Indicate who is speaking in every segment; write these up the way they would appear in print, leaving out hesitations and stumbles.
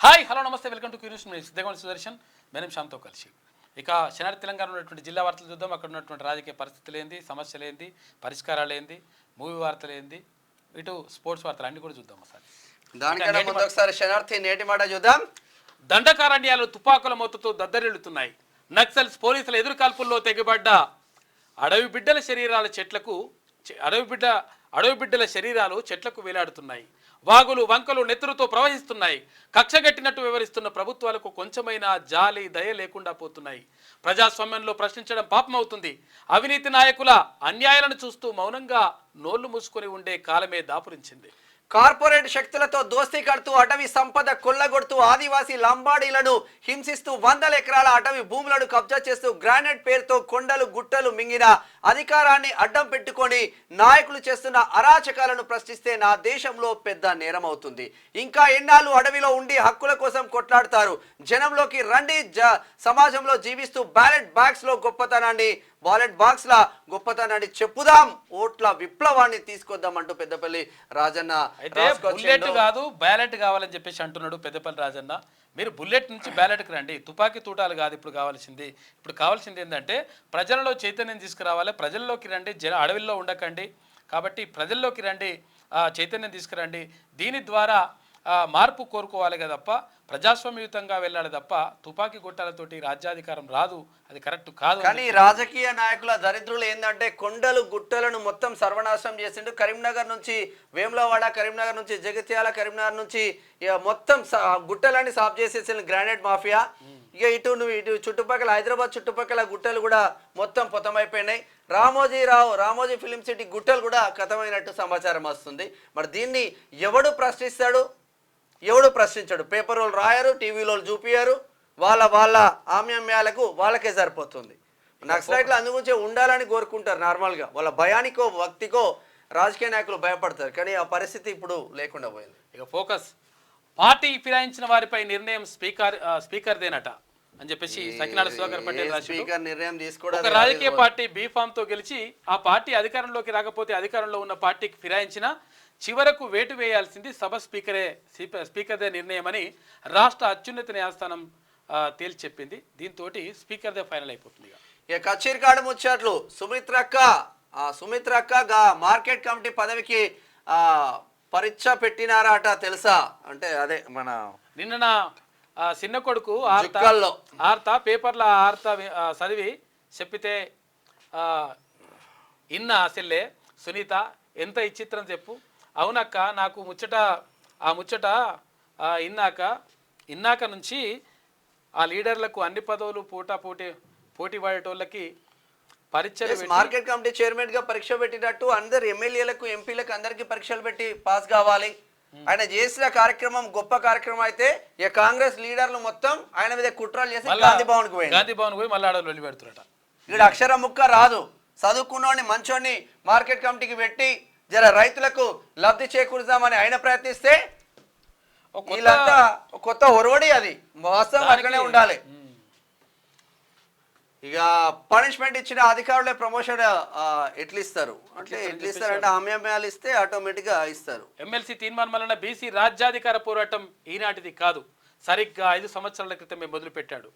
Speaker 1: Hi hello నమస్తే welcome to curious news. దేగమని సుదర్శన్ మేనం శ్యామ్తో కలిసి ఇక శనార్థి తెలంగాణ ఉన్నటువంటి జిల్లా వార్తలు చూద్దాం. అక్కడ ఉన్నటువంటి రాజకీయ పరిస్థితులు ఏంది, సమస్యలు ఏంది, పరిష్కారాలు ఏంది, మూవీ వార్తలు ఏంది, ఇటు స్పోర్ట్స్ వార్తలు అన్ని కూడా చూద్దాం. ఒకసారి
Speaker 2: దానికన్నా ముందు ఒకసారి శనార్థి నేటి మాట చూద్దాం.
Speaker 1: దండకారణ్యాలు తుపాకుల మోతతో దద్దరిల్లుతున్నాయి. నక్సల్స్ పోలీసుల ఎదురుకాల్పుల్లో తెగబడ్డ అడవి బిడ్డల శరీరాలు చెట్లకు వేలాడుతున్నాయి. వాగులు వంకలు నెత్తురుతో ప్రవహిస్తున్నాయి. కక్షగట్టినట్టు వివరిస్తున్న ప్రభుత్వాలకు కొంచెమైనా జాలి దయ లేకుండా పోతున్నాయి. ప్రజాస్వామ్యంలో ప్రశ్నించడం పాపమవుతుంది. అవినీతి నాయకుల అన్యాయాలను చూస్తూ మౌనంగా నోళ్లు మూసుకొని ఉండే కాలమే దాపురించింది.
Speaker 2: కార్పొరేట్ శక్తులతో దోస్తీ కడుతూ అటవీ సంపద కొల్లగొడుతూ ఆదివాసీ లంబాడీలను హింసిస్తూ వందల ఎకరాల అటవీ భూములను కబ్జా చేస్తూ గ్రానైట్ పేరుతో కొండలు గుట్టలు మింగిన అధికారాన్ని అడ్డం పెట్టుకొని నాయకులు చేస్తున్న అరాచకాలను ప్రశ్నిస్తే నా దేశంలో పెద్ద నేరం అవుతుంది. ఇంకా ఎన్నాళ్ళు అడవిలో ఉండి హక్కుల కోసం కొట్లాడతారు? జనంలోకి రండి, సమాజంలో జీవిస్తూ బ్యాలెట్ బాక్స్ లా గొప్పతనాన్ని చెప్పుదాం, ఓట్ల విప్లవాన్ని తీసుకొద్దాం అంటూ పెద్దపల్లి రాజన్న
Speaker 1: అయితే బుల్లెట్ కాదు బ్యాలెట్ కావాలని చెప్పేసి అంటున్నాడు పెద్దపల్లి రాజన్న. మీరు బుల్లెట్ నుంచి బ్యాలెట్కి రండి, తుపాకీ తూటాలు కాదు ఇప్పుడు కావాల్సింది. ఇప్పుడు కావాల్సింది ఏంటంటే ప్రజలలో చైతన్యం తీసుకురావాలి. ప్రజల్లోకి రండి, అడవిలో ఉండకండి. కాబట్టి ప్రజల్లోకి రండి, చైతన్యం తీసుకురండి. దీని ద్వారా మార్పు కోరుకోవాలి తప్ప ప్రజాస్వామ్యయుతంగా వెళ్ళాలి తప్ప తుపాకీ గుట్టాలతోటి రాజ్యాధికారం రాదు. అది కరెక్ట్ కాదు.
Speaker 2: కానీ రాజకీయ నాయకుల దరిద్రులు ఏంటంటే కొండలు గుట్టలను మొత్తం సర్వనాశనం చేసిండు. కరీంనగర్ నుంచి వేములవాడ, కరీంనగర్ నుంచి జగిత్యాల, కరీంనగర్ నుంచి మొత్తం గుట్టలన్నీ సాఫ్ చేసేసిన గ్రానైట్ మాఫియా. ఇక ఇటు చుట్టుపక్కల హైదరాబాద్ చుట్టుపక్కల గుట్టలు కూడా మొత్తం పొతమైపోయినాయి. రామోజీ ఫిలిం సిటీ గుట్టలు కూడా కథమైనట్టు సమాచారం వస్తుంది. మరి దీన్ని ఎవడు ప్రశ్నిస్తాడు, ఎవడు ప్రశ్నించాడు? పేపర్ వాళ్ళు రాయరు, టీవీలో చూపియారు. వాళ్ళ ఆమ్యామ్యాలకు వాళ్ళకే సరిపోతుంది. నక్సలైట్లు అందుగురించే ఉండాలని కోరుకుంటారు. నార్మల్గా వాళ్ళ భయానికో భక్తికో రాజకీయ నాయకులు భయపడతారు. కానీ ఆ పరిస్థితి ఇప్పుడు లేకుండా పోయింది.
Speaker 1: ఇక ఫోకస్ పార్టీ ఫిరాయించిన వారిపై నిర్ణయం స్పీకర్దేనట అని చెప్పేసి సకినాల సుధాకర్ పటేల్
Speaker 2: స్పీకర్ నిర్ణయం తీసుకోవడం.
Speaker 1: ఒక రాజకీయ పార్టీ బీఫామ్ తో గెలిచి ఆ పార్టీ అధికారంలోకి రాకపోతే అధికారంలో ఉన్న పార్టీకి ఫిరాయించిన చివరకు వేటు వేయాల్సింది సభ స్పీకర్దే నిర్ణయం అని రాష్ట్ర అత్యున్నత న్యాయస్థానం తేల్చి చెప్పింది. దీంతో స్పీకర్దే ఫైనల్ అయిపోతుంది.
Speaker 2: ఇక కచేరికాడు ముచ్చట్లు. సుమిత్రక్క మార్కెట్ కమిటీ పదవికి పరీక్ష పెట్టినారట తెలుసా? అంటే అదే మన
Speaker 1: నిన్న చిన్న కొడుకు పేపర్ల చదివి చెప్పితే ఇన్న అసలే సునీత ఎంత ఇచ్చిత్రం చెప్పు. అవునక్క, నాకు ముచ్చట ఇన్నాక నుంచి ఆ లీడర్లకు అన్ని పదవులు పోటీ పడేటోళ్ళకి పరీక్షలు
Speaker 2: మార్కెట్ కమిటీ చైర్మన్ గా పరీక్ష పెట్టినట్టు అందరు ఎమ్మెల్యేలకు ఎంపీలకు అందరికి పరీక్షలు పెట్టి పాస్ కావాలి. ఆయన చేసిన కార్యక్రమం గొప్ప కార్యక్రమం అయితే ఇక కాంగ్రెస్ లీడర్లు మొత్తం ఆయన మీద కుట్రలు చేసి గాంధీ భవన్ కు
Speaker 1: పోయి మళ్ళీ ఆడవాళ్ళు వెళ్ళి పెడుతున్నట.
Speaker 2: ఇక్కడ అక్షరం ముక్క రాదు, చదువుకున్నోడిని మంచోడిని మార్కెట్ కమిటీకి పెట్టి జర రైతులకు లబ్ధి చేకూరుదామని ఆయన ప్రయత్నిస్తే వీళ్ళంతా కొత్త ఒరవడి. అది వాస్తవం అక్కడనే ఉండాలి. ఇక పనిష్మెంట్ ఇచ్చిన అధికారులే ప్రమోషన్ ఎట్లా ఇస్తారు అంటే హామీలు ఇస్తే ఆటోమేటిక్ గా ఇస్తారు.
Speaker 1: ఎమ్మెల్సీ తీర్మానం వలన బీసీ రాజ్యాధికార పోరాటం ఈనాటిది కాదు, సరిగ్గా 5 సంవత్సరాల క్రితమే మొదలుపెట్టాడు.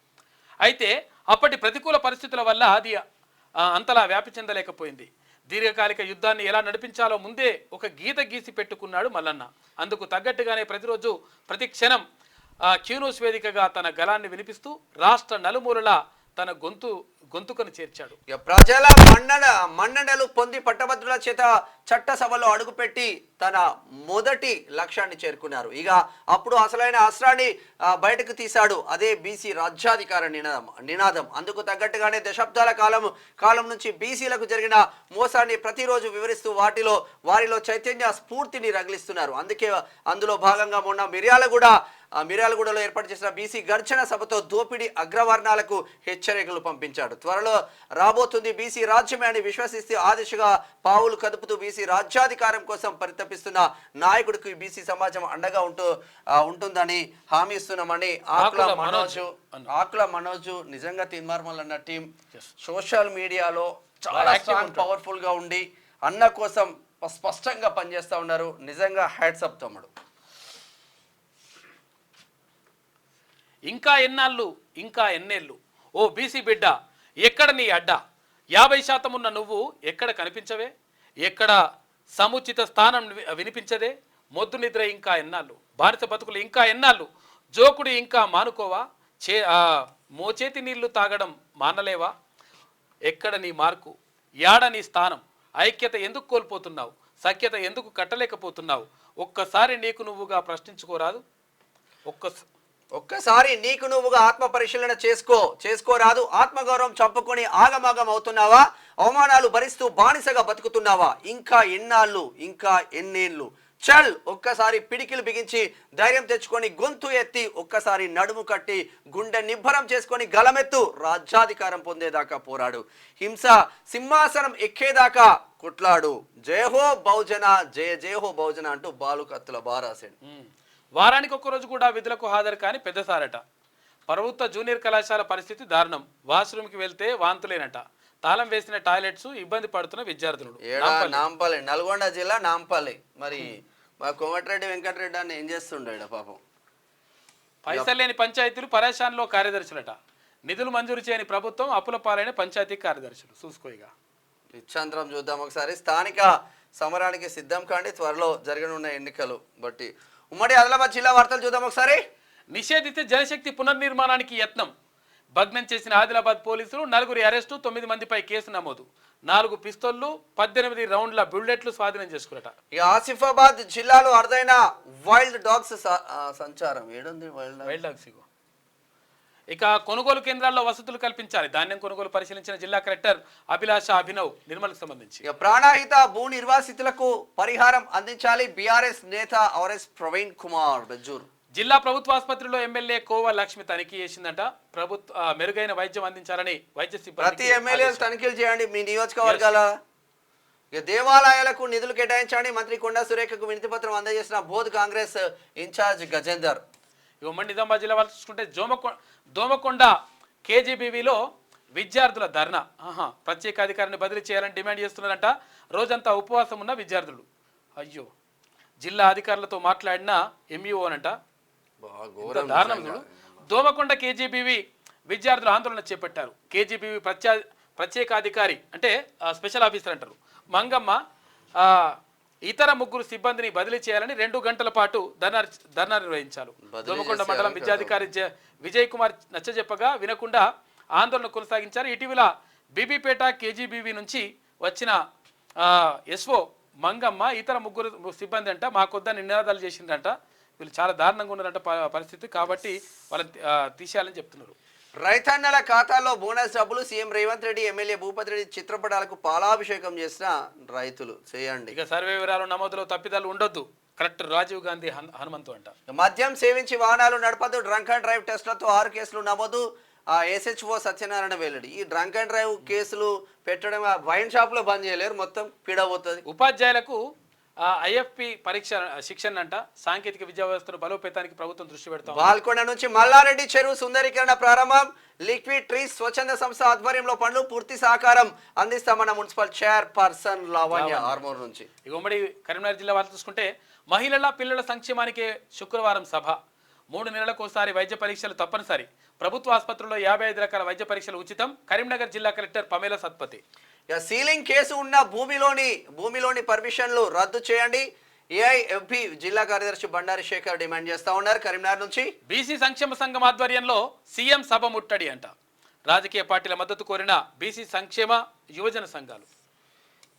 Speaker 1: అయితే అప్పటి ప్రతికూల పరిస్థితుల వల్ల అది అంతలా వ్యాపి చెందలేకపోయింది. దీర్ఘకాలిక యుద్ధాన్ని ఎలా నడిపించాలో ముందే ఒక గీత గీసి పెట్టుకున్నాడు మల్లన్న. అందుకు తగ్గట్టుగానే ప్రతిరోజు ప్రతి క్షణం క్యూన్యూస్ వేదికగా తన గలాన్ని వినిపిస్తూ రాష్ట్ర నలుమూలలా తన గొంతుకను చేర్చాడు.
Speaker 2: ప్రజల మన్ననలు పొంది పట్టభద్రుల చేత చట్టసభలో అడుగుపెట్టి తన మొదటి లక్ష్యాన్ని చేరుకున్నారు. ఇక అప్పుడు అసలైన అస్త్రాన్ని బయటకు తీశాడు. అదే బీసీ రాజ్యాధికార నినాదం. అందుకు తగ్గట్టుగానే దశాబ్దాల కాలం నుంచి బీసీలకు జరిగిన మోసాన్ని ప్రతిరోజు వివరిస్తూ వారిలో చైతన్య స్ఫూర్తిని రగిలిస్తున్నారు. అందులో భాగంగా మొన్న మిర్యాలగూడలో ఏర్పాటు చేసిన బీసీ గర్జన సభతో దోపిడీ అగ్రవర్ణాలకు హెచ్చరికలు పంపించాడు. త్వరలో రాబోతుంది బీసీ రాజ్యమే అని విశ్వసిస్తూ ఆ దిశగా పావులు కదుపుతూ బీసీ రాజ్యాధికారం కోసం పరితపిస్తున్న నాయకుడికి బీసీ సమాజం అండగా ఉంటుందని హామీ ఇస్తున్నామని ఆకుల మనోజు నిజంగా తీన్మార్మల్ అన్న టీం సోషల్ మీడియాలో చాలా స్ట్రాంగ్ పవర్ఫుల్ గా ఉండి అన్న కోసం స్పష్టంగా పనిచేస్తూ ఉన్నారు. నిజంగా హ్యాట్స్ అప్ తమ్ముడు.
Speaker 1: ఇంకా ఎన్నాళ్ళు, ఇంకా ఎన్నేళ్ళు? ఓ బీసీ బిడ్డ, ఎక్కడ నీ అడ్డ? 50% ఉన్న నువ్వు ఎక్కడ కనిపించవే? ఎక్కడ సముచిత స్థానం వినిపించదే? మొద్దు నిద్ర ఇంకా ఎన్నాళ్ళు? బానిస బతుకులు ఇంకా ఎన్నాళ్ళు? జోకుడు ఇంకా మానుకోవా? మోచేతి నీళ్లు తాగడం మానలేవా? ఎక్కడ నీ మార్కు? యాడ నీ స్థానం? ఐక్యత ఎందుకు కోల్పోతున్నావు? సఖ్యత ఎందుకు కట్టలేకపోతున్నావు? ఒక్కసారి నీకు నువ్వుగా ప్రశ్నించుకోరాదు?
Speaker 2: ఒక్కసారి నీకు నువ్వుగా ఆత్మ పరిశీలన చేసుకోరాదు? ఆత్మగౌరవం చంపుకొని ఆగమాగం అవుతున్నావా? అవమానాలు భరిస్తూ బానిసగా బతుకుతున్నావా? ఇంకా ఎన్నాళ్ళు, ఇంకా ఎన్నేళ్ళు? చల్, ఒక్కసారి పిడికిలు బిగించి ధైర్యం తెచ్చుకొని గొంతు ఎత్తి ఒక్కసారి నడుము కట్టి గుండె నిబ్బరం చేసుకొని గలమెత్తు. రాజ్యాధికారం పొందేదాకా పోరాడు. హింస సింహాసనం ఎక్కేదాకా కొట్లాడు. జయహో బహుజన, జయ జయహో బహుజన అంటూ బాలుకత్తుల బారాసాడు.
Speaker 1: వారానికి ఒక్కరోజు కూడా విధులకు హాజరు కాని పెద్దసారట. ప్రభుత్వ జూనియర్ కళాశాల పరిస్థితి దారుణం. వాష్రూమ్కి వెళ్తే వాంతులేనట. తాళం వేసిన టాయిలెట్స్ ఇబ్బంది పడుతున్న విద్యార్థులు.
Speaker 2: నాంపల్లి, నల్గొండ జిల్లా నాంపల్లి. మరి మా కోమటిరెడ్డి వెంకటరెడ్డి అని ఏం చేస్తుండ పాపం?
Speaker 1: పైసలు లేని పంచాయతీలు పరేషాన్లో కార్యదర్శులట. నిధులు మంజూరు చేయని ప్రభుత్వం అప్పుల పాలైన పంచాయతీ కార్యదర్శులు. చూసుకోయిగా
Speaker 2: ఇచ్చాంతరం చూద్దాం ఒకసారి. స్థానిక సమరానికి సిద్ధం కాండి, త్వరలో జరగనున్న ఎన్నికలు బట్టి. ఉమ్మడి ఆదిలాబాద్ జిల్లా వార్తలు చూద్దాం ఒకసారి.
Speaker 1: నిషేధిత జలశక్తి పునర్నిర్మాణానికి యత్నం. భగ్నం చేసిన ఆదిలాబాద్ పోలీసులు 4 అరెస్టు, 9 మందిపై కేసు నమోదు. 4 పిస్తోళ్లు, 18 రౌండ్ల బుల్లెట్లు స్వాధీనం చేసుకున్నట.
Speaker 2: ఇక ఆసిఫాబాద్ జిల్లాలో అరుదైన వైల్డ్ డాగ్స్ సంచారం. ఏడుంది వైల్డ్ డాగ్స్?
Speaker 1: ఇక కొనుగోలు కేంద్రాల్లో వసతులు కల్పించాలి. ధాన్యం కొనుగోలు పరిశీలించిన జిల్లా కలెక్టర్ అభిలాష అభినవ్ నిర్మల్కి సంబంధించి.
Speaker 2: ప్రాణాహిత భూ నిర్వాసితులకు పరిహారం అందించాలి. బీఆర్ఎస్ నేత ఆర్ఎస్ ప్రవీణ్ కుమార్ బెజ్జూర్.
Speaker 1: జిల్లా ప్రభుత్వ ఆసుపత్రిలో ఎమ్మెల్యే కోవ లక్ష్మి తనిఖీ చేసిందట. మెరుగైన వైద్యం అందించాలని వైద్య సిబ్బంది.
Speaker 2: ప్రతి ఎమ్మెల్యే తనిఖీలు చేయండి మీ నియోజకవర్గాల. ఇక దేవాలయాలకు నిధులు కేటాయించండి. మంత్రి కొండా సురేఖకు వినతి పత్రం అందజేసిన బోధ్ కాంగ్రెస్ ఇన్ఛార్జ్ గజేందర్.
Speaker 1: ఇక ఉమ్మడి నిజామాబాద్ జిల్లా వాళ్ళు చూసుకుంటే దోమకొండ కేజీబీవీలో విద్యార్థుల ధర్నా. ప్రత్యేక అధికారిని బదిలీ చేయాలని డిమాండ్ చేస్తున్నారంట. రోజంతా ఉపవాసం ఉన్న విద్యార్థులు. అయ్యో, జిల్లా అధికారులతో మాట్లాడిన ఎంఈఓ అనంట. దారుణం. దోమకొండ కేజీబీవీ విద్యార్థులు ఆందోళన చేపట్టారు. కేజీబీవీ ప్రత్యేక అధికారి అంటే స్పెషల్ ఆఫీసర్ అంటారు మంగమ్మ ఇతర 3 సిబ్బందిని బదిలీ చేయాలని 2 గంటల పాటు ధర్నా నిర్వహించారు. దోమకొండ మండలం విద్యాధికారి విజయ్ కుమార్ నచ్చజెప్పగా వినకుండా ఆందోళన కొనసాగించారు. ఇటీవల బీబీపేట కేజీబీవీ నుంచి వచ్చిన ఎస్ఓ మంగమ్మ ఇతర 3 సిబ్బంది అంట మాకొద్దని నినాదాలు చేసిందంట. వీళ్ళు చాలా దారుణంగా ఉన్నారంట పరిస్థితి. కాబట్టి వాళ్ళని తీసేయాలని చెప్తున్నారు.
Speaker 2: రైతన్నల ఖాతాలో బోనస్ డబ్బులు. సీఎం రేవంత్ రెడ్డి, ఎమ్మెల్యే భూపతి రెడ్డి చిత్రపటాలకు పాలాభిషేకం చేసిన రైతులు. చేయండి.
Speaker 1: ఇక సర్వే వివరాలు నమోదులో తప్పిదాలు ఉండొద్దు. కలెక్టర్ రాజీవ్ గాంధీ హనుమంతు అంట.
Speaker 2: మద్యం సేవించి వాహనాలు నడపద్దు. డ్రంక్ అండ్ డ్రైవ్ టెస్టులతో 6 కేసులు నమోదు. ఎస్హెచ్ఓ సత్యనారాయణ వెల్లడి. ఈ డ్రంక్ అండ్ డ్రైవ్ కేసులు పెట్టడం వైన్ షాప్ లో బంద్ చేయలేరు, మొత్తం పీడబోతుంది.
Speaker 1: ఉపాధ్యాయులకు ఐఎఫ్పి పరీక్ష శిక్షణ అంట. సాంకేతిక విద్యా వ్యవస్థను బలోపేతానికి ప్రభుత్వం దృష్టి పెడతాం.
Speaker 2: బాల్కొండ నుంచి మల్లారెడ్డి చెరువు సుందరీకరణ ప్రారంభం. లిక్విడ్ ట్రీస్ స్వచ్ఛంద సంస్థ ఆధ్వర్యంలో పనులు. పూర్తి సహకారం అందిస్తామన్న మున్సిపల్ చైర్పర్సన్ లావణ్య ఆర్మూర్ నుంచి.
Speaker 1: ఇక ఉమ్మడి కరీంనగర్ జిల్లా వార్త చూసుకుంటే మహిళల పిల్లల సంక్షేమానికి శుక్రవారం సభ. 3 నెలలకోసారి వైద్య పరీక్షలు తప్పనిసరి. ప్రభుత్వ ఆసుపత్రుల్లో 55 రకాల వైద్య పరీక్షలు ఉచితం. కరీంనగర్ జిల్లా కలెక్టర్ పమేల సత్పతి.
Speaker 2: సీలింగ్ కేసు ఉన్న భూమిలోని పర్మిషన్లు రద్దు చేయండి. ఏఐఎఫ్బి జిల్లా కార్యదర్శి బండారి శేఖర్ డిమాండ్ చేస్తా ఉన్నారు. కరీంనగర్ నుంచి
Speaker 1: బీసీ సంక్షేమ సంఘం ఆధ్వర్యంలో సీఎం సభ ముట్టడి అంట. రాజకీయ పార్టీల మద్దతు కోరిన బీసీ సంక్షేమ యువజన సంఘాలు.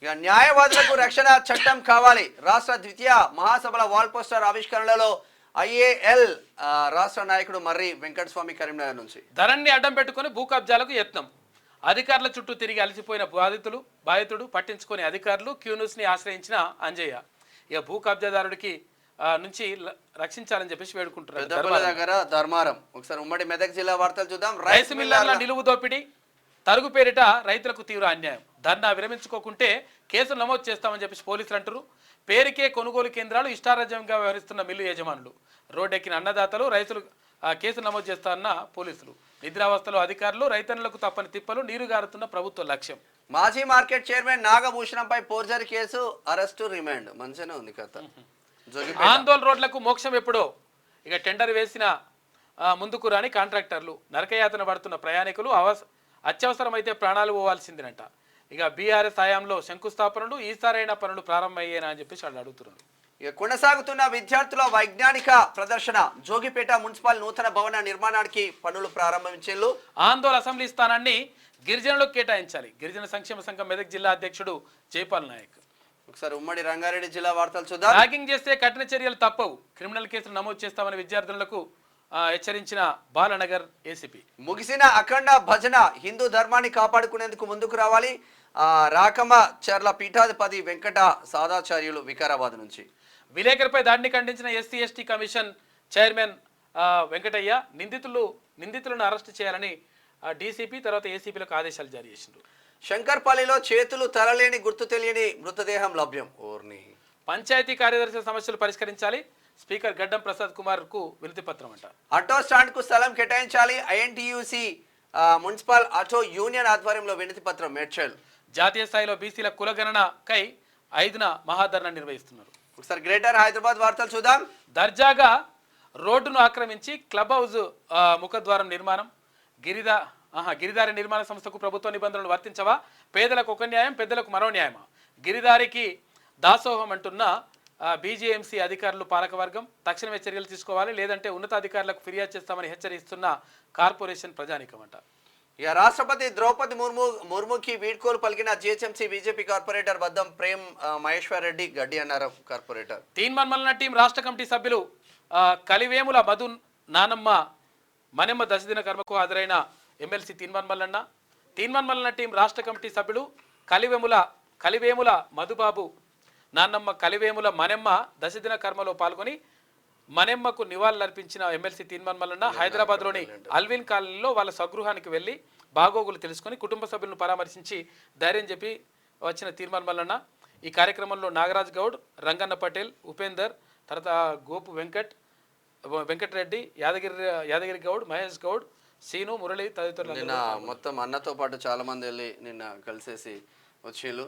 Speaker 2: ఇక న్యాయవాదులకు రక్షణ చట్టం కావాలి. రాష్ట్ర ద్వితీయ మహాసభల వాల్ పోస్టర్ ఆవిష్కరణలో ఐఏఎల్ రాష్ట్ర నాయకుడు మర్రి వెంకటస్వామి కరీంనగర్ నుంచి.
Speaker 1: ధరణి అడ్డం పెట్టుకుని భూ కబ్జాలకు యత్నం. అధికారుల చుట్టూ తిరిగి అలసిపోయిన బాధితుడు పట్టించుకునే అధికారులు క్యూన్యూస్ని ఆశ్రయించిన అంజయ్య. ఇక భూ కబ్జాదారుడికి నుంచి రక్షించాలని చెప్పేసి వేడుకుంటున్నారు.
Speaker 2: ధర్మారం. ఒకసారి ఉమ్మడి మెదక్ జిల్లా వార్తలు చూద్దాం.
Speaker 1: రైస్ మిల్లర్ల నిలువు దోపిడీ, తరుగు పేరిట రైతులకు తీవ్ర అన్యాయం. ధర్నా విరమించుకోకుంటే కేసులు నమోదు చేస్తామని చెప్పేసి పోలీసులు అంటారు. పేరుకే కొనుగోలు కేంద్రాలు ఇష్టారాజ్యంగా వ్యవహరిస్తున్న మిల్లు యజమానులు. రోడ్డెక్కిన అన్నదాతలు రైతులు కేసులు నమోదు చేస్తారన్న పోలీసులు. నిద్రావస్థలో అధికారులు. రైతన్నులకు తప్పని తిప్పలు. నీరు గారుతున్న ప్రభుత్వ లక్ష్యం.
Speaker 2: మాజీ మార్కెట్ చైర్మన్ నాగభూషణంపై ఫోర్జరీ కేసు, అరెస్టు, రిమాండ్. మంచిగానే ఉంది కథ.
Speaker 1: ఆందోళన రోడ్లకు మోక్షం ఎప్పుడో. ఇక టెండర్ వేసిన ముందుకు రాని కాంట్రాక్టర్లు, నరకయాతన పడుతున్న ప్రయాణికులు, అత్యవసరమైతే ప్రాణాలు పోవాల్సిందేనంట. ఇక బీఆర్ఎస్ హయాంలో శంకుస్థాపనలు, ఈసారైన పనులు ప్రారంభమయ్యేనా అని చెప్పేసి వాళ్ళు అడుగుతున్నారు.
Speaker 2: ఇక కొనసాగుతున్న విద్యార్థుల వైజ్ఞానిక ప్రదర్శన, జోగిపేట మున్సిపల్ నూతన భవన నిర్మాణానికి పనులు ప్రారంభించేళ్ళు.
Speaker 1: ఆందోళన అసెంబ్లీ స్థానాన్ని గిరిజనులకు కేటాయించాలి. గిరిజన సంక్షేమ సంఘం మెదక్ జిల్లా అధ్యక్షుడు జైపాల్ నాయక్.
Speaker 2: ఒకసారి ఉమ్మడి రంగారెడ్డి జిల్లా వార్తలు చూద్దాం.
Speaker 1: ర్యాగింగ్ చేస్తే కఠిన చర్యలు తప్పవు, క్రిమినల్ కేసులు నమోదు చేస్తామని విద్యార్థులకు హెచ్చరించిన బాలనగర్ ఏసీపీ.
Speaker 2: ముగిసిన అఖండ భజన, హిందూ ధర్మాన్ని కాపాడుకునేందుకు ముందుకు రావాలి. రాకమ చర్ల పీఠాధిపతి వెంకట సాదాచార్యులు వికారాబాద్ నుంచి.
Speaker 1: విలేకరుపై దాడిని ఖండించిన SC ST commission chairman Venkataiah నిందితులను అరెస్ట్ చేయాలని డీసీపీ తర్వాత ఏసీపీలకు ఆదేశాలు జారీ చేసిండ్రు.
Speaker 2: శంకర్పల్లిలో చేతులు తలలేని గుర్తు తెలియని మృతదేహం లభ్యం. ఓర్ని.
Speaker 1: పంచాయతీ కార్యదర్శి సమస్యలు పరిష్కరించాలి, స్పీకర్ గడ్డం ప్రసాద్ కుమార్ కు వినతి పత్రం అంట.
Speaker 2: ఆటో స్టాండ్ కు స్థలం కేటాయించాలి, ఐఎన్టీయూసీ మున్సిపల్ ఆటో యూనియన్ ఆధ్వర్యంలో వినతి పత్రం మేడ్చల్.
Speaker 1: జాతీయ స్థాయిలో బీసీల కులగణనకై 5న మహాధర్నా నిర్వహిస్తున్నారు.
Speaker 2: ఒకసారి గ్రేటర్ హైదరాబాద్ వార్తలు చూద్దాం.
Speaker 1: దర్జాగా రోడ్డును ఆక్రమించి క్లబ్ హౌస్ ముఖద్వారం నిర్మాణం, గిరిదారి నిర్మాణ సంస్థకు ప్రభుత్వ నిబంధనలు వర్తించవా? పేదలకు ఒక న్యాయం, పెద్దలకు మరో న్యాయమా? గిరిదారికి దాసోహం అంటున్న బీజేఎంసీ అధికారులు, పాలకవర్గం తక్షణమే చర్యలు తీసుకోవాలి, లేదంటే ఉన్నతాధికారులకు ఫిర్యాదు చేస్తామని హెచ్చరిస్తున్న కార్పొరేషన్ ప్రజానికం అంట.
Speaker 2: ఇక రాష్ట్రపతి ద్రౌపది ముర్ముకి వీడ్కోలు పలికిన జిహెచ్ఎంసీ బీజేపీ కార్పొరేటర్ బద్దం ప్రేమ్ మహేశ్వర్ రెడ్డి గడ్డి అన్నారు కార్పొరేటర్.
Speaker 1: తీన్మన్మలన టీం రాష్ట్ర కమిటీ సభ్యులు కలివేముల మధు నానమ్మ మನೆమ్మ దశదిన కర్మకు హాజరైన ఎమ్మెల్సీ తీన్మన్మలన టీం రాష్ట్ర కమిటీ సభ్యులు కలివేముల మధుబాబు నాన్నమ్మ కలివేముల మನೆమ్మ దశదిన కర్మలో పాల్గొని మನೆమ్మకు నివాళులర్పించిన ఎమ్మెల్సీ తీన్మన్మలన్న హైదరాబాద్లోని అల్విన్ కాలనీలో వాళ్ళ స్వగృహానికి వెళ్ళి బాగోగులు తెలుసుకొని కుటుంబ సభ్యులను పరామర్శించి ధైర్యం చెప్పి వచ్చిన తీన్మన్మలన్న ఈ కార్యక్రమంలో నాగరాజ్ గౌడ్, రంగన్న పటేల్, ఉపేందర్, తర్వాత గోపు వెంకటరెడ్డి, యాదగిరి గౌడ్, మహేష్ గౌడ్, సీను, మురళి తదితరులు.
Speaker 2: నిన్న మొత్తం అన్నతో పాటు చాలా మంది వెళ్ళి నిన్న కలిసేసి వచ్చేళ్ళు.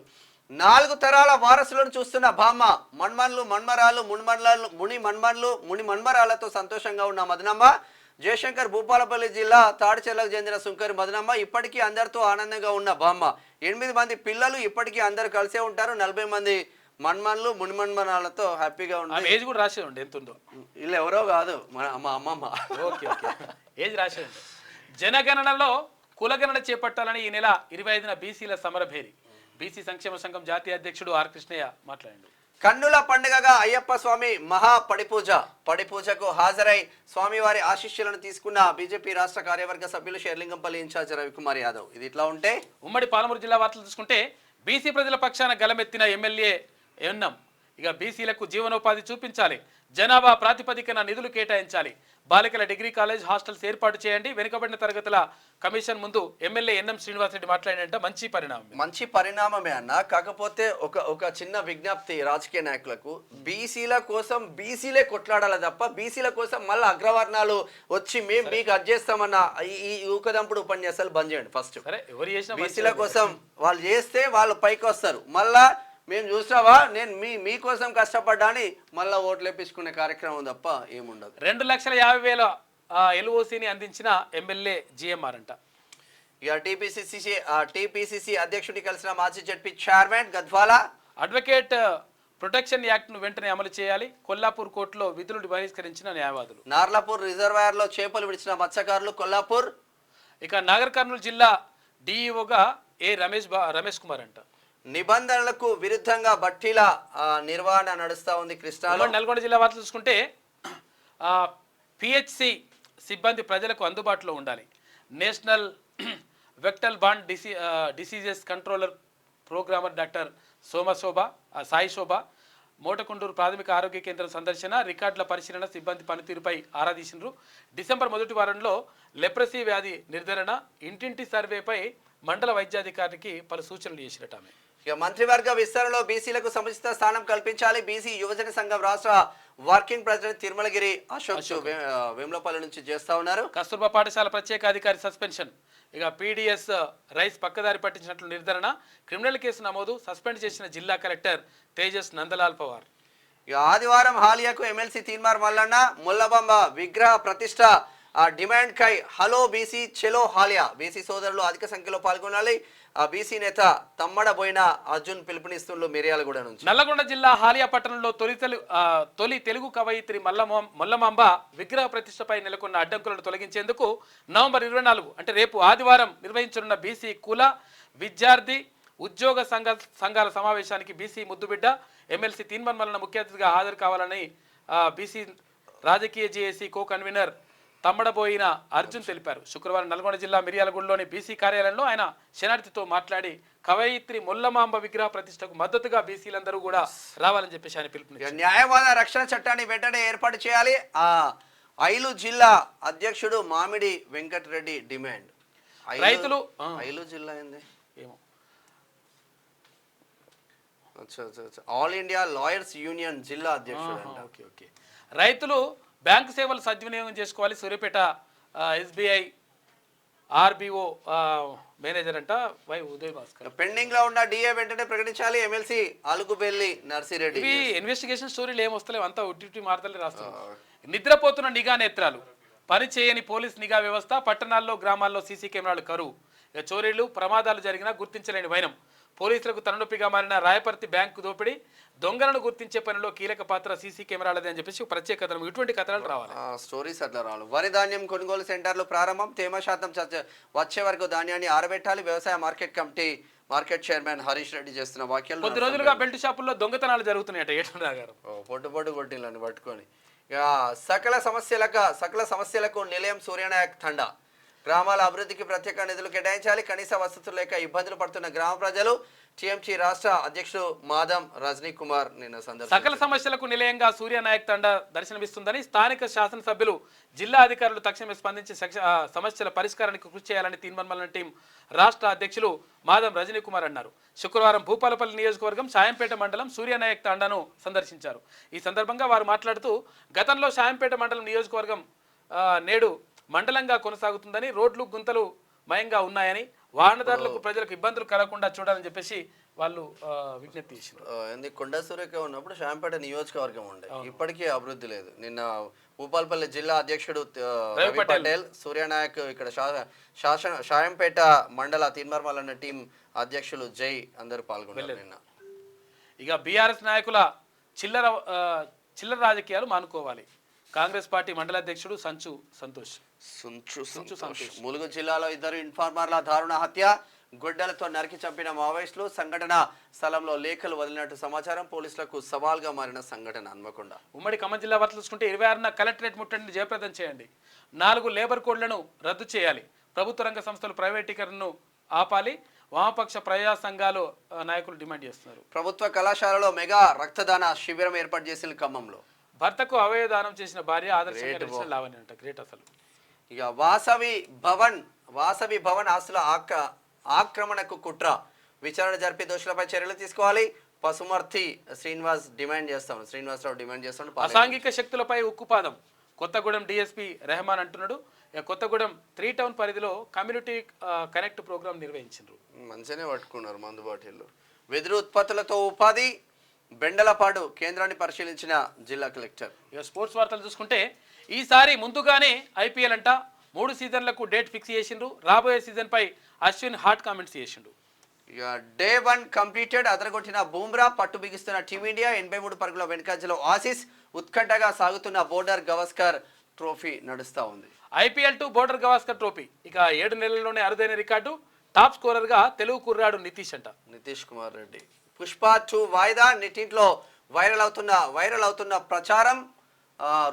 Speaker 2: 4 తరాల వారసులను చూస్తున్న బామ్మ, మన్మన్లు మన్మరాలు ముని మన్మరాలతో సంతోషంగా ఉన్న మదనమ్మ. జయశంకర్ భూపాలపల్లి జిల్లా తాడిచెర్లకు చెందిన సుంకరి మదనమ్మ ఇప్పటికీ అందరితో ఆనందంగా ఉన్న బామ్మ. 8 మంది పిల్లలు ఇప్పటికీ అందరు కలిసే ఉంటారు. 40 మంది మన్మన్లు మునిమన్మరాలతో హ్యాపీగా ఉంటారు.
Speaker 1: ఏజ్ కూడా రాసే ఉండే ఎంత ఉందో,
Speaker 2: వీళ్ళు ఎవరో కాదు మా అమ్మమ్మ.
Speaker 1: ఓకే ఏజ్ రాసే ఉండే. జనగణనలో కులగణన చేపట్టాలని ఈ నెల 25న బీసీల సమరభేరి. బీసీ సంక్షేమ సంఘం జాతీయ అధ్యక్షుడు ఆర్ కృష్ణయ్య మాట్లాడారు.
Speaker 2: కన్నుల పండుగగా అయ్యప్ప స్వామి మహా పడిపూజకు హాజరై స్వామివారి ఆశీస్సులను తీసుకున్న బీజేపీ రాష్ట్ర కార్యవర్గ సభ్యులు షేర్లింగంపల్లి ఇన్ఛార్జ్ రవికుమార్ యాదవ్. ఇది ఇట్లా ఉంటే
Speaker 1: ఉమ్మడి పాలమూరు జిల్లా వార్తలు చూసుకుంటే బీసీ ప్రజల పక్షాన గలమెత్తిన ఎమ్మెల్యే ఎన్నం. ఇక బీసీలకు జీవనోపాధి చూపించాలి, జనాభా ప్రాతిపదికన నిధులు కేటాయించాలి, బాలికల డిగ్రీ కాలేజ్ హాస్టల్స్ ఏర్పాటు చేయండి, వెనుకబడిన తరగతుల కమిషన్ ముందు ఎమ్మెల్యే ఎన్ఎం శ్రీనివాసరెడ్డి మాట్లాడినంటే మంచి పరిణామమే అన్న. కాకపోతే ఒక చిన్న విజ్ఞప్తి రాజకీయ నాయకులకు, బీసీల కోసం బీసీలే కొట్లాడాలి తప్ప బీసీల కోసం మళ్ళీ అగ్రవర్ణాలు వచ్చి మేము మీకు అడ్జేస్తామన్న ఈ ఊకదంపుడు ఉపన్యాసాలు బంద్ చేయండి. ఫస్ట్ బీసీల కోసం వాళ్ళు చేస్తే వాళ్ళు పైకి వస్తారు. మళ్ళా మేము చూసావా నేను మీకోసం కష్టపడ్డాని మళ్ళా ఓట్లు వేపించుకునే కార్యక్రమం తప్ప ఏముండదు. 2,50,000 ఎల్ఓసిని అందించిన ఎమ్మెల్యే జిఎంఆర్ అంట.
Speaker 2: ఇక టీపీసీసీ అధ్యక్షుడిని కలిసిన మాజీ ZP chairman Gadwal.
Speaker 1: Advocate protection act ను వెంటనే అమలు చేయాలి, కొల్లాపూర్ కోర్టులో విధులు బహిష్కరించిన న్యాయవాదులు.
Speaker 2: నార్లాపూర్ రిజర్వాయర్ లో చేపలు విడిచిన మత్స్యకారులు కొల్లాపూర్.
Speaker 1: ఇక నాగర్ కర్నూలు జిల్లా డిఈఓగా రమేష్ కుమార్ అంట.
Speaker 2: నిబంధనలకు విరుద్ధంగా బట్టీల నిర్వహణ నడుస్తా ఉంది కృష్ణాలో.
Speaker 1: నల్గొండ జిల్లా వార్తలు చూసుకుంటే పిహెచ్సి సిబ్బంది ప్రజలకు అందుబాటులో ఉండాలి. నేషనల్ వెక్టల్ బాండ్ diseases controller programmer doctor Sai Shobha Motakondur ప్రాథమిక ఆరోగ్య కేంద్రం సందర్శన, రికార్డుల పరిశీలన, సిబ్బంది పనితీరుపై ఆరా తీసిండ్రు. డిసెంబర్ మొదటి వారంలో లెప్రసీ వ్యాధి నిర్ధారణ, ఇంటింటి సర్వేపై మండల వైద్యాధికారికి పలు సూచనలు చేసినట్టు ఆమె.
Speaker 2: ఇక మంత్రివర్గ విస్తరణలో బీసీలకు సముచిత స్థానం కల్పించాలి. బీసీ యువజన సంఘం రాష్ట్ర వర్కింగ్ ప్రెసిడెంట్ తిరుమలగిరి అశోక్ వేములపల్లి నుంచి చేస్తా ఉన్నారు.
Speaker 1: కస్తూర్బా పాఠశాల ప్రత్యేక అధికారి సస్పెన్షన్. ఇక పీడీఎస్ రైస్ పక్కదారి పట్టించినట్లు నిర్ధారణ, క్రిమినల్ కేసు నమోదు, సస్పెండ్ చేసిన జిల్లా కలెక్టర్ తేజస్ నందలాల్ పవార్.
Speaker 2: ఇక ఆదివారం హాలియాకు ఎమ్మెల్సీ తీన్మార్ మల్లన్న ముల్లబంబ విగ్రహ ప్రతిష్ట డిమాండ్ కై హలో బీసీ చెలో హాలియా బీసీ సోదరులు అధిక సంఖ్యలో పాల్గొనాలి. బీసీ నేత తమ్మడబోయిన అర్జున్ పిలుపునిస్తుండ్రు మిర్యాలగూడ నుంచి.
Speaker 1: నల్లగొండ జిల్లా హాలియా పట్టణంలో తొలి తెలుగు కవయిత్రి మొల్లమాంబ విగ్రహ ప్రతిష్టపై నెలకొన్న అడ్డంకులను తొలగించేందుకు నవంబర్ 24 అంటే రేపు ఆదివారం నిర్వహించనున్న బీసీ కుల విద్యార్థి ఉద్యోగ సంఘాల సమావేశానికి బీసీ ముద్దుబిడ్డ ఎమ్మెల్సీ తీన్మన్ మల్లన ముఖ్య అతిథిగా హాజరు కావాలని బీసీ రాజకీయ జేఏసీ కో కన్వీనర్ తమ్మడబోయిన అర్జున్ తెలిపారు. శుక్రవారం నల్గొండ జిల్లా మిర్యాలగూడలోని బీసీ కార్యాలయంలో ఆయన శనార్థితో మాట్లాడి కవయిత్రి మొల్లమాంబ విగ్రహ ప్రతిష్టకు మద్దతుగా బీసీలందరూ కూడా రావాలని చెప్పేసి ఆయన పిలుపునిచ్చారు.
Speaker 2: న్యాయవాద రక్షణ చట్టాన్ని వెంటనే ఏర్పాటు చేయాలి. ఐలు జిల్లా అధ్యక్షుడు మామిడి వెంకటరెడ్డి డిమాండ్.
Speaker 1: రైతులు
Speaker 2: ఐలు జిల్లా ఏంది
Speaker 1: ఏమో
Speaker 2: ఆల్ ఇండియా లాయర్స్ యూనియన్ జిల్లా అధ్యక్షుడు.
Speaker 1: ఓకే రైతులు బ్యాంకు సేవలు సద్వినియోగం చేసుకోవాలి. సూర్యాపేట ఎస్బీఐ ఆర్బీఓ మేనేజర్ అంట వై ఉదయ్ భాస్కర్.
Speaker 2: పెండింగ్ లో ఉన్న డిఏ వెంటనే ప్రకటించాలి. ఎమ్మెల్సీ అలుగుబెల్లి నర్సిరెడ్డి.
Speaker 1: ఇవి ఇన్వెస్టిగేషన్ స్టోరీలు ఏమొస్తలేవు, అంతా ఉట్టి మార్తలే రాస్తున్నారు. నిద్రపోతున్న నిఘా నేత్రాలు, పని చేయని పోలీస్ నిఘా వ్యవస్థ, పట్టణాల్లో గ్రామాల్లో సీసీ కెమెరాలు కరువు, చోరీలు ప్రమాదాలు జరిగినా గుర్తించలేని వైనం, పోలీసులకు తలనొప్పిగా మారిన రాయపర్తి బ్యాంకు దోపిడీ, దొంగలను గుర్తించే పనిలో కీలక పాత్ర సీసీ కెమెరాలది అని చెప్పేసి ప్రత్యేక కథనం. ఇటువంటి కథనాలు రావాలి,
Speaker 2: స్టోరీస్ అట్లా రావాలి. వరి ధాన్యం కొనుగోలు సెంటర్లు ప్రారంభం, తేమ శాతం వచ్చే వరకు ధాన్యాన్ని ఆరబెట్టాలి. వ్యవసాయ market committee market chairman Harish Reddy చేస్తున్న వ్యాఖ్యలు.
Speaker 1: కొద్ది రోజులుగా బెల్ట్ షాపుల్లో దొంగతనాలు జరుగుతున్నాయట. ఏటన్నా గారు
Speaker 2: పొట్టు కొట్టిలని పట్టుకొని సకల సమస్యలకు నిలయం సూర్యనాయక్ తండా. గ్రామాల అభివృద్ధికి ప్రత్యేక నిధులు కేటాయించాలి. కనీస వసతులు లేక ఇబ్బందులు పడుతున్న గ్రామ ప్రజలు. టీఎంసీ రాష్ట్ర అధ్యక్షుడు మాధం రజనీ కుమార్ నిన్న
Speaker 1: సకల సమస్యలకు నిలయంగా సూర్యనాయక్ తండా దర్శనమిస్తుందని స్థానిక శాసనసభ్యులు జిల్లా అధికారులు తక్షణమే స్పందించి సమస్యల పరిష్కారానికి కృషి చేయాలని తీన్మన్ మల్లన టీం రాష్ట్ర అధ్యక్షులు మాధం రజనీ కుమార్ అన్నారు. శుక్రవారం భూపాలపల్లి నియోజకవర్గం షాయంపేట మండలం సూర్యనాయక్ తండాను సందర్శించారు. ఈ సందర్భంగా వారు మాట్లాడుతూ గతంలో షాయంపేట మండలం నియోజకవర్గం నేడు మండలంగా కొనసాగుతుందని, రోడ్లు గుంతలు మయంగా ఉన్నాయని, వాహనదారులకు ప్రజలకు ఇబ్బందులు కలగకుండా చూడాలని చెప్పేసి వాళ్ళు విజ్ఞప్తి చేశారు.
Speaker 2: కొండ సూర్యక ఉన్నప్పుడు షాంపేట నియోజకవర్గం ఉండే, ఇప్పటికీ అభివృద్ధి లేదు. నిన్న భూపాలపల్లి జిల్లా అధ్యక్షుడు రవి పటేల్, సూర్యనాయక్, ఇక్కడ షాయంపేట మండల తీన్మర్ మల్లన టీం అధ్యక్షులు జై అందరూ పాల్గొన్నారు నిన్న.
Speaker 1: ఇక బీఆర్ఎస్ నాయకుల చిల్లర రాజకీయాలు మానుకోవాలి. కాంగ్రెస్ పార్టీ మండల అధ్యక్షుడు సంతోష్.
Speaker 2: ములుగు జిల్లాలో 2 ఇన్ఫార్మర్ల దారుణ హత్య, గొడ్డలతో నరికి చంపిన మావోయిస్టులు. సంఘటన స్థలంలో లేఖలు వదిలినట్టు సమాచారం. పోలీసులకు సవాల్గా మారిన సంఘటన హన్మకొండ.
Speaker 1: ఉమ్మడి ఖమ్మం జిల్లా వార్తలు చూసుకుంటే 26న కలెక్టరేట్ ముట్టడిని జయప్రదం చేయండి. 4 లేబర్ కోడ్లను రద్దు చేయాలి. ప్రభుత్వ రంగ సంస్థలు ప్రైవేటీకరణను ఆపాలి. వామపక్ష ప్రజా సంఘాలు నాయకులు డిమాండ్ చేస్తున్నారు.
Speaker 2: ప్రభుత్వ కళాశాలలో మెగా రక్తదాన శిబిరం ఏర్పాటు చేసిన ఖమ్మంలో.
Speaker 1: భర్తకు అవయదానం చేసిన భార్య ఆదర్శంగా లావణ్య అంట. గ్రేట్ అసలు.
Speaker 2: ఇక వాసవి భవన్ ఆస్తుల ఆక్రమణకు కుట్ర, విచారణ జరిపి దోషులపై చర్యలు తీసుకోవాలి. పసుమర్తి శ్రీనివాసరావు డిమాండ్ చేస్తాడు.
Speaker 1: అసాంఘిక శక్తులపై ఉక్కుపాదం, కొత్తగూడెం డిఎస్పీ రెహమాన్ అంటున్నాడు. కొత్తగూడెం 3 టౌన్ పరిధిలో కమ్యూనిటీ కనెక్ట్ ప్రోగ్రాం నిర్వహించారు.
Speaker 2: మంచిగానే పట్టుకున్నారు మందు బాటిల్లు. వెదురు ఉత్పత్తులతో ఉపాధి, బెండలపాడు కేంద్రాన్ని పరిశీలించిన జిల్లా కలెక్టర్.
Speaker 1: ఇక స్పోర్ట్స్ వార్తలు చూసుకుంటే ఈసారి ముందుగానే ఐపీఎల్ అంట 3 సీజన్లకు డేట్ ఫిక్స్ చేసిండ్రు. రాబోయే సీజన్ పై అశ్విన్ హాట్ కామెంట్స్ చేసిండు.
Speaker 2: ఇక డే 1 కంప్లీటెడ్. అదరగొట్టిన బూమ్రా, పట్టు బిగిస్తున్న టీమిండియా. 83 పరుగుల వెనుకంజలో ఆసీస్. ఉత్కంఠగా సాగుతున్న బోర్డర్ గవాస్కర్ ట్రోఫీ నడుస్తూ ఉంది.
Speaker 1: IPL 2 బోర్డర్ గవాస్కర్ ట్రోఫీ ఇక 7 నెలల్లోనే అరుదైన రికార్డు. టాప్ స్కోరర్ గా తెలుగు కుర్రాడు నితీష్
Speaker 2: కుమార్ రెడ్డి. పుష్ప 2 వాయిదా. నెట్టింట్లో వైరల్ అవుతున్న ప్రచారం,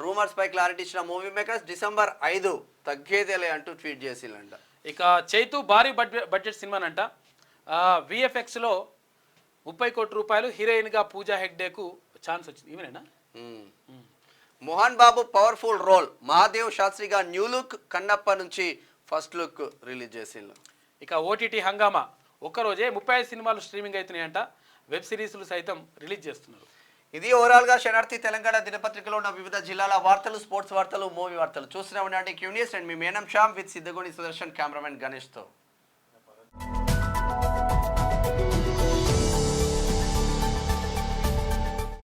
Speaker 2: రూమర్స్ పై క్లారిటీ ఇచ్చిన మూవీ మేకర్స్. డిసెంబర్ 5 తగ్గేదేలే అంటూ ట్వీట్ చేసిందంట.
Speaker 1: ఇక చైతు భారీ బడ్జెట్ సినిమానంట. VFX లో 30 కోట్ల రూపాయలు. హీరోయిన్ గా పూజా హెగ్డేకు ఛాన్స్ వచ్చింది. ఈమెనేనా?
Speaker 2: Mohan Babu powerful role. మహాదేవ్ శాస్త్రిగా న్యూ లుక్. కన్నప్ప నుంచి ఫస్ట్ లుక్ రిలీజ్ చేసిండు.
Speaker 1: ఇక OTT హంగామా ఒక్కరోజే 35 సినిమాలు స్ట్రీమింగ్ అవుతున్నాయంట. వెబ్ సిరీస్లు సైతం రిలీజ్ చేస్తున్నారు.
Speaker 2: ఇది ఓవరాల్ గా శనార్థి తెలంగాణ దినపత్రికలో ఉన్న వివిధ జిల్లాల వార్తలు, స్పోర్ట్స్ వార్తలు, మూవీ వార్తలు చూస్తూనే ఉండండి క్యూ న్యూస్. అండ్ మీ మేనం శ్యామ్ విత్ సిద్ధగోని సుదర్శన్, కెమెరామెన్ గణేష్ తో.